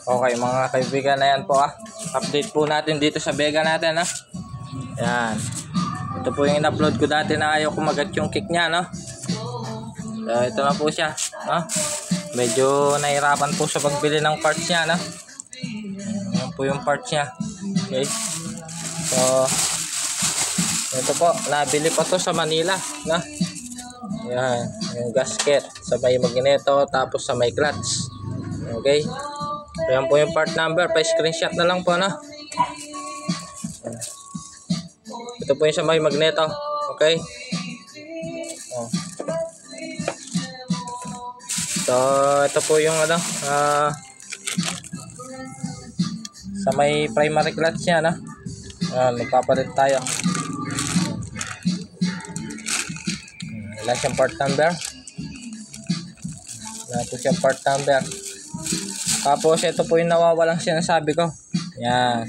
Okay mga kaibigan, na yan po update po natin dito sa Vega natin Yan. Ito po yung in-upload ko dati na ayaw kumagat yung kick niya ito na po siya Medyo nahirapan po sa pagbili ng parts niya Yan po yung parts niya. Okay. So ito po, nabili pa to sa Manila Yan, yung gasket sa may magneto tapos sa may clutch. Okay. So yan po yung part number, pa-screenshot na lang po Ito po yung sa may magneto. Okay. So ito po yung sa may primary clutch niya magpapalit tayo. Wala siyang part number. Wala po siyang part number. Tapos ito po yung nawawalang sinasabi ko. Yan.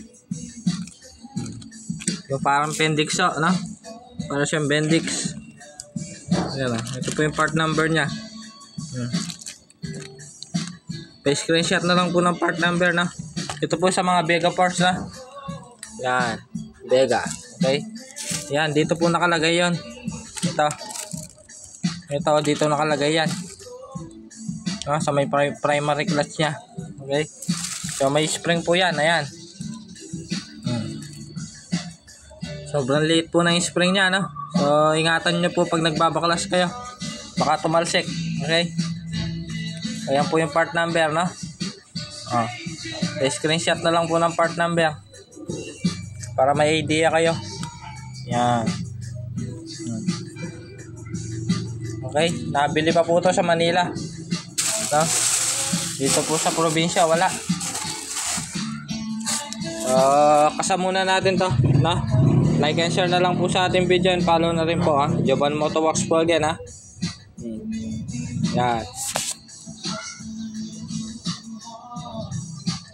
Yung parang Bendix Para siyang Bendix. Yan Ito po yung part number niya. Pa-screenshot na lang po ng part number Ito po sa mga Vega parts Yan. Vega. Okay. Yan. Dito po nakalagay yon. Ito dito nakalagay yan. Sa may primary clutch niya. Okay. So may spring po yan. Ayan. Sobrang liit po ng spring niya So ingatan nyo po pag nagbabaklas kayo. Baka tumalsik. Okay. Ayan po yung part number screenshot na lang po ng part number para may idea kayo. Yan. Okay, nabili pa po ito sa Manila. Dito po sa probinsya wala. Kasamuna natin to, Like and share na lang po sa ating video and follow na rin po Jovan Motoworks po again Yan.